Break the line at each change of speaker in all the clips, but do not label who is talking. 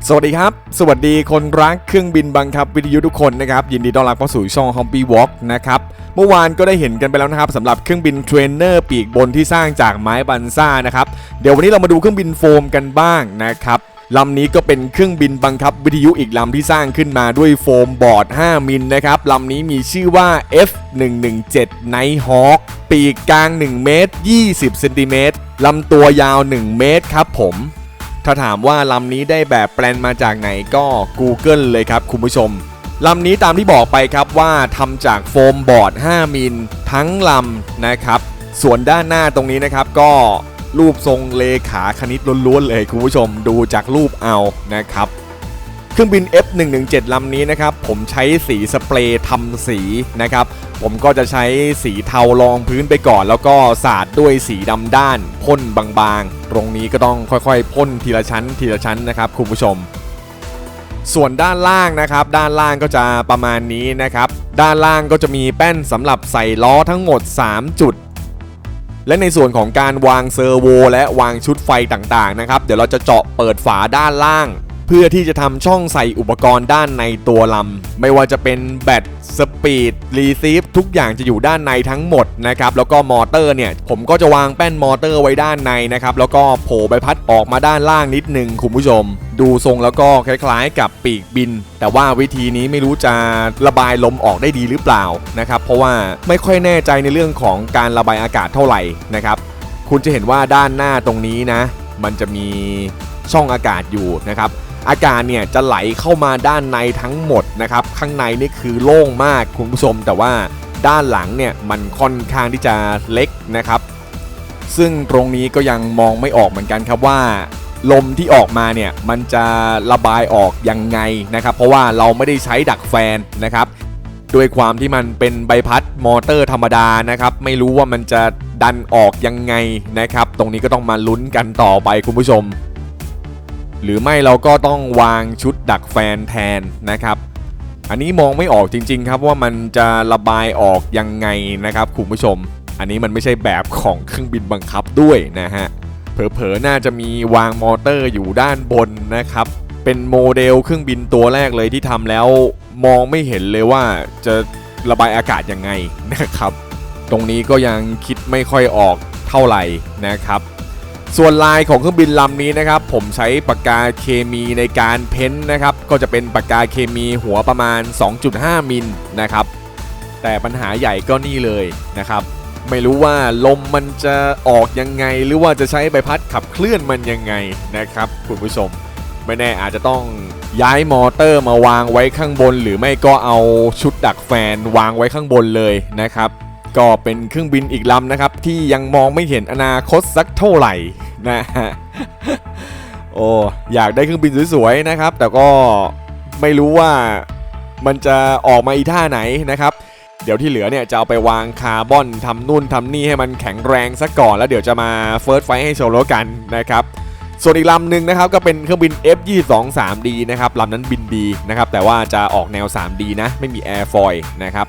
สวัสดีครับสวัสดีคนรักเครื่องบินบังคับวิทยุทุกคนนะครับยินดีต้อนรับเข้าสู่ช่อง Hobby Walk นะครับเมื่อวานก็ได้เห็นกันไปแล้วนะครับสำหรับเครื่องบินเทรนเนอร์ปีกบนที่สร้างจากไม้บันซ่านะครับเดี๋ยววันนี้เรามาดูเครื่องบินโฟมกันบ้างนะครับลำนี้ก็เป็นเครื่องบินบังคับวิทยุอีกลำที่สร้างขึ้นมาด้วยโฟมบอร์ด5มิลนะครับลำนี้มีชื่อว่า F117 Nighthawk ปีกกลาง1เมตร20เซนติเมตรลำตัวยาว1เมตรครับผมถ้าถามว่าลำนี้ได้แบบแปลนมาจากไหนก็ Google เลยครับคุณผู้ชมลำนี้ตามที่บอกไปครับว่าทำจากโฟมบอร์ด5มิลทั้งลำนะครับส่วนด้านหน้าตรงนี้นะครับก็รูปทรงเลขาคณิตล้วนๆเลยคุณผู้ชมดูจากรูปเอานะครับเครื่องบิน F117 ลำนี้นะครับผมใช้สีสเปรย์ทำสีนะครับผมก็จะใช้สีเทารองพื้นไปก่อนแล้วก็สาดด้วยสีดำด้านพ่นบางๆตรงนี้ก็ต้องค่อยๆพ่นทีละชั้นนะครับคุณผู้ชมส่วนด้านล่างนะครับด้านล่างก็จะประมาณนี้นะครับด้านล่างก็จะมีแป้นสำหรับใส่ล้อทั้งหมด3จุดและในส่วนของการวางเซอร์โวและวางชุดไฟต่างๆนะครับเดี๋ยวเราจะเจาะเปิดฝาด้านล่างเพื่อที่จะทำช่องใส่อุปกรณ์ด้านในตัวลำไม่ว่าจะเป็นแบตสปีดรีซีฟทุกอย่างจะอยู่ด้านในทั้งหมดนะครับแล้วก็มอเตอร์เนี่ยผมก็จะวางแป้นมอเตอร์ไว้ด้านในนะครับแล้วก็โผล่ใบพัดออกมาด้านล่างนิดนึงคุณผู้ชมดูทรงแล้วก็คล้ายๆกับปีกบินแต่ว่าวิธีนี้ไม่รู้จะระบายลมออกได้ดีหรือเปล่านะครับเพราะว่าไม่ค่อยแน่ใจในเรื่องของการระบายอากาศเท่าไหร่นะครับคุณจะเห็นว่าด้านหน้าตรงนี้นะมันจะมีช่องอากาศอยู่นะครับอากาศเนี่ยจะไหลเข้ามาด้านในทั้งหมดนะครับข้างในนี่คือโล่งมากคุณผู้ชมแต่ว่าด้านหลังเนี่ยมันค่อนข้างที่จะเล็กนะครับซึ่งตรงนี้ก็ยังมองไม่ออกเหมือนกันครับว่าลมที่ออกมาเนี่ยมันจะระบายออกยังไงนะครับเพราะว่าเราไม่ได้ใช้ดักแฟนนะครับด้วยความที่มันเป็นใบพัดมอเตอร์ธรรมดานะครับไม่รู้ว่ามันจะดันออกยังไงนะครับตรงนี้ก็ต้องมาลุ้นกันต่อไปคุณผู้ชมหรือไม่เราก็ต้องวางชุดดักแฟนแทนนะครับอันนี้มองไม่ออกจริงๆครับว่ามันจะระบายออกยังไงนะครับคุณผู้ชมอันนี้มันไม่ใช่แบบของเครื่องบินบังคับด้วยนะฮะเผลอๆน่าจะมีวางมอเตอร์อยู่ด้านบนนะครับเป็นโมเดลเครื่องบินตัวแรกเลยที่ทำแล้วมองไม่เห็นเลยว่าจะระบายอากาศยังไงนะครับตรงนี้ก็ยังคิดไม่ค่อยออกเท่าไหร่นะครับส่วนลายของเครื่องบินลำนี้นะครับผมใช้ปากกาเคมีในการเพ้นท์นะครับก็จะเป็นปากกาเคมีหัวประมาณ 2.5 มิลนะครับแต่ปัญหาใหญ่ก็นี่เลยนะครับไม่รู้ว่าลมมันจะออกยังไงหรือว่าจะใช้ใบพัดขับเคลื่อนมันยังไงนะครับคุณผู้ชมไม่แน่อาจจะต้องย้ายมอเตอร์มาวางไว้ข้างบนหรือไม่ก็เอาชุดดักแฟนวางไว้ข้างบนเลยนะครับก็เป็นเครื่องบินอีกลำนะครับที่ยังมองไม่เห็นอนาคตสักเท่าไหร่นะฮะโอ้อยากได้เครื่องบินสวยๆนะครับแต่ก็ไม่รู้ว่ามันจะออกมาอีท่าไหนนะครับเดี๋ยวที่เหลือเนี่ยจะเอาไปวางคาร์บอนทำนู่นทำนี่ให้มันแข็งแรงซะก่อนแล้วเดี๋ยวจะมาเฟิร์สไฟท์ให้โชว์แล้วกันนะครับส่วนอีกลำหนึ่งนะครับก็เป็นเครื่องบิน F22 3D นะครับลำนั้นบินดีนะครับแต่ว่าจะออกแนว 3D นะไม่มีแอร์ฟอยล์นะครับ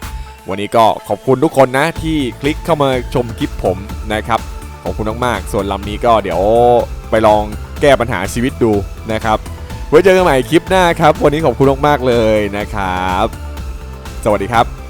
วันนี้ก็ขอบคุณทุกคนนะที่คลิกเข้ามาชมคลิปผมนะครับขอบคุณมากๆส่วนลำนี้ก็เดี๋ยวไปลองแก้ปัญหาชีวิตดูนะครับไว้เจอกันใหม่คลิปหน้าครับวันนี้ขอบคุณมากๆเลยนะครับสวัสดีครับ